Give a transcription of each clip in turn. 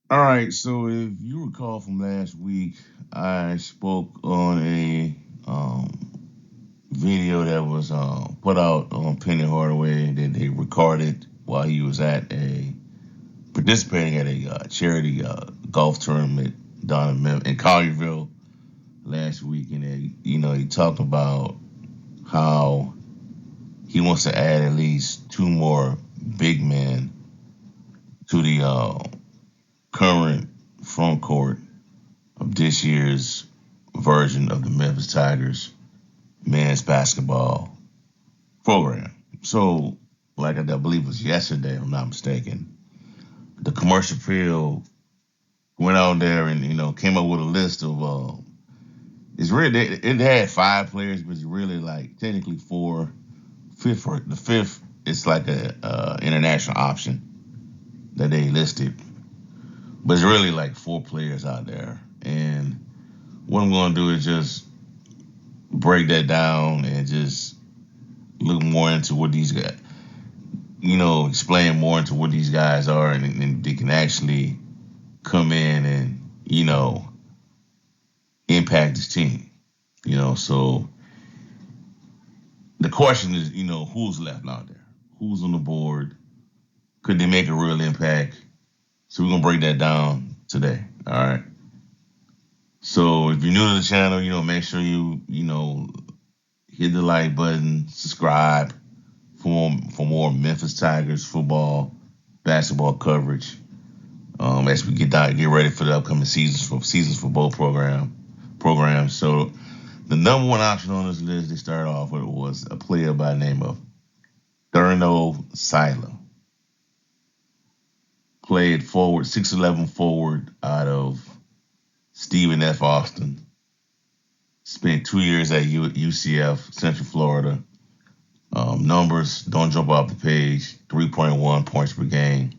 All right, so if you recall from last week, I spoke on a video that was put out on Penny Hardaway that they recorded while he was at a participating at a charity golf tournament down in Collierville last week, and he talked about how he wants to add at least two more big men to the current front court of this year's version of the Memphis Tigers men's basketball program. So, like I believe it was yesterday, if I'm not mistaken, the commercial field went out there and came up with a list of it's really it had five players, but it's really like technically four. The fifth it's like a international option that they listed, but it's really like four players out there. And what I'm going to do is just break that down and just look more into what these guys, explain more into what these guys are, and they can actually come in and impact this team. So the question is, who's left out there, who's on the board, could they make a real impact? So we're gonna break that down today. All right. So if you're new to the channel, make sure you hit the like button, subscribe for more Memphis Tigers football, basketball coverage. As we get ready for the upcoming seasons for both programs. So the number one option on this list they started off with was a player by the name of Thurno Sila. Played forward, 6'11 forward out of Stephen F. Austin. Spent 2 years at UCF, Central Florida. Numbers don't jump off the page. 3.1 points per game,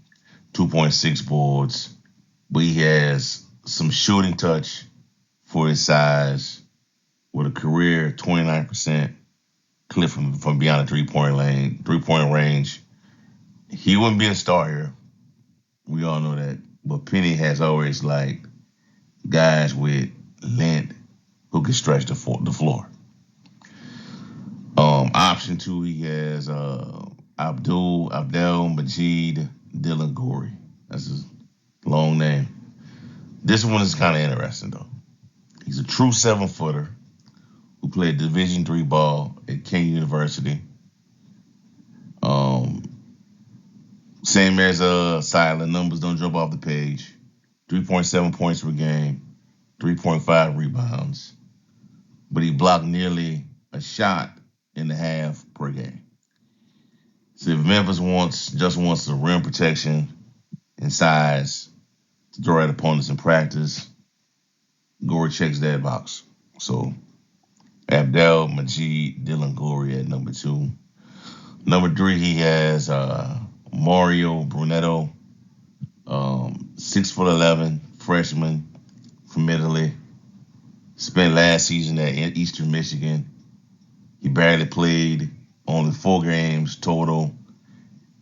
2.6 boards. But he has some shooting touch for his size with a career 29% clip from beyond the three point range. He wouldn't be a star here. We all know that. But Penny has always liked guys with length who can stretch the floor. Option two, he has Abdel Majid Dylan Gorey. That's his long name. This one is kind of interesting though. He's a true 7-footer who played Division III ball at King University. Um, Same as Silent, numbers don't jump off the page. 3.7 points per game, 3.5 rebounds, but he blocked nearly a shot and a half per game. So if Memphis wants the rim protection and size to throw at opponents in practice, Gorey checks that box. So Abdel Majid Dylan Gorey at number two. Number three, he has Mario Brunetto, 6'11", freshman from Italy. Spent last season at Eastern Michigan. He barely played, only 4 games total.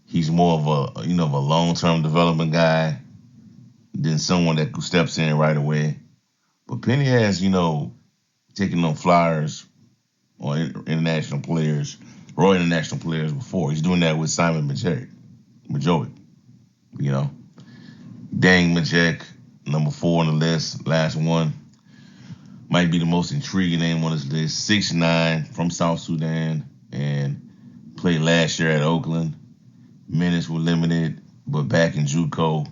He's more of a long-term development guy than someone that steps in right away. But Penny has, taken on flyers on Royal International players before. He's doing that with Simon Majoik, you know. Dang Majek, number 4 on the list, last one. Might be the most intriguing name on this list. 6'9", from South Sudan, and played last year at Oakland. Minutes were limited, but back in JUCO,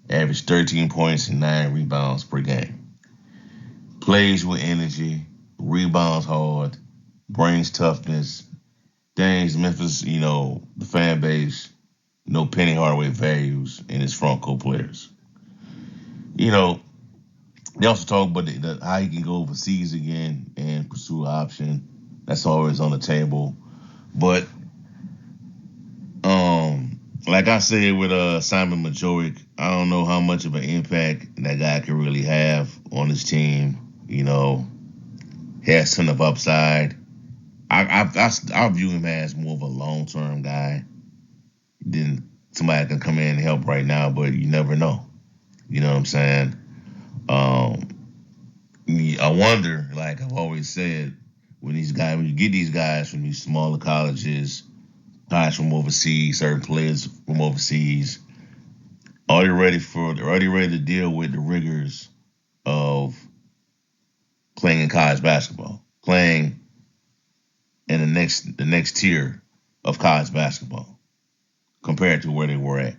averaged 13 points and 9 rebounds per game. Plays with energy, rebounds hard, brings toughness. Things Memphis, the fan base, Penny Hardaway values in his front court players. You know, they also talk about how he can go overseas again and pursue an option. That's always on the table. But like I said with Simon Majorik, I don't know how much of an impact that guy can really have on his team. He has a ton of upside. I view him as more of a long term guy than somebody that can come in and help right now, but you never know. You know what I'm saying? Um, I wonder, like I've always said, when you get these guys from these smaller colleges, guys from overseas, certain players from overseas, are they ready to deal with the rigors of playing in college basketball, playing in the next tier of college basketball compared to where they were at?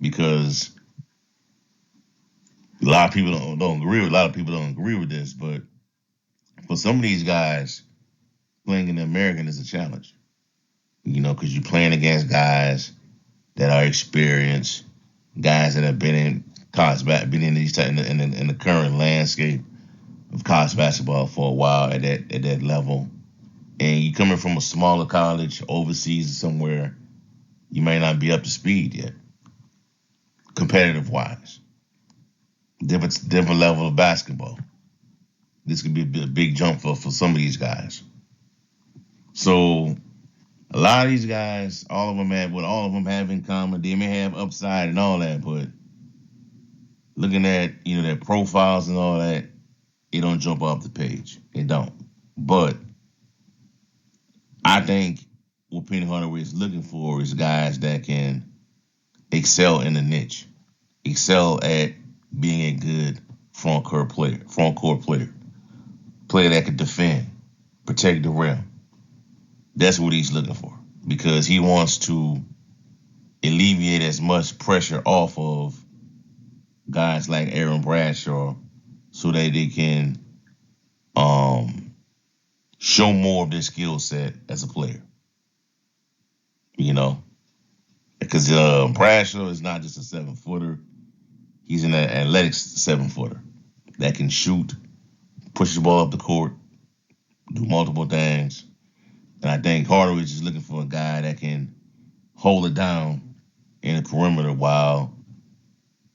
Because a lot of people don't agree with a lot of people don't agree with this, but for some of these guys, playing in the American is a challenge. Because you're playing against guys that are experienced, guys that have been in been in these in the current landscape of college basketball for a while at that level. And you coming from a smaller college overseas or somewhere, you may not be up to speed yet, competitive wise. Different level of basketball. This could be a big jump for some of these guys. So a lot of these guys, all of them have what all of them have in common. They may have upside and all that, but looking at their profiles and all that, it don't jump off the page. It don't. But I think what Penny Hardaway is looking for is guys that can excel in a niche, excel at being a good front court player, player that can defend, protect the rim. That's what he's looking for because he wants to alleviate as much pressure off of guys like Aaron Bradshaw so that they can um, show more of their skill set as a player. You know, because Bradshaw is not just a 7 footer; he's an athletic 7 footer that can shoot, push the ball up the court, do multiple things. And I think Hardaway is just looking for a guy that can hold it down in the perimeter while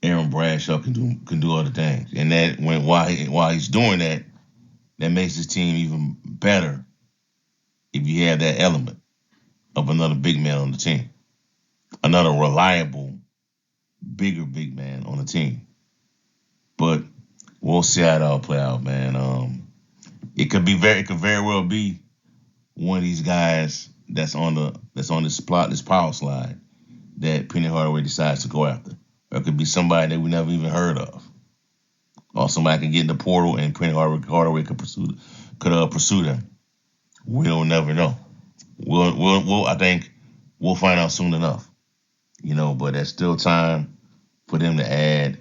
Aaron Bradshaw can do other things. And that while he's doing that, that makes his team even better if you have that element of another big man on the team, another reliable, bigger big man on the team. But we'll see how it all play out, man. It could very well be one of these guys that's on this power slide that Penny Hardaway decides to go after. Or it could be somebody that we never even heard of. Or somebody can get in the portal and Penny Hardaway could pursue them. We'll never know. I think we'll find out soon enough. But there's still time for them to add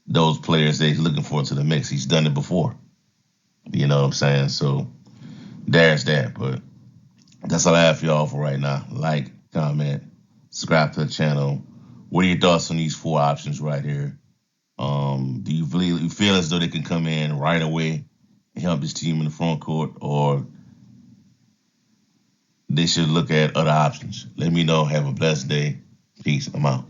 those players that he's looking for to the mix. He's done it before. You know what I'm saying? So there's that. But that's all I have for y'all for right now. Like, comment, subscribe to the channel. What are your thoughts on these four options right here? Do you feel as though they can come in right away and help this team in the front court, or they should look at other options? Let me know. Have a blessed day. Peace. I'm out.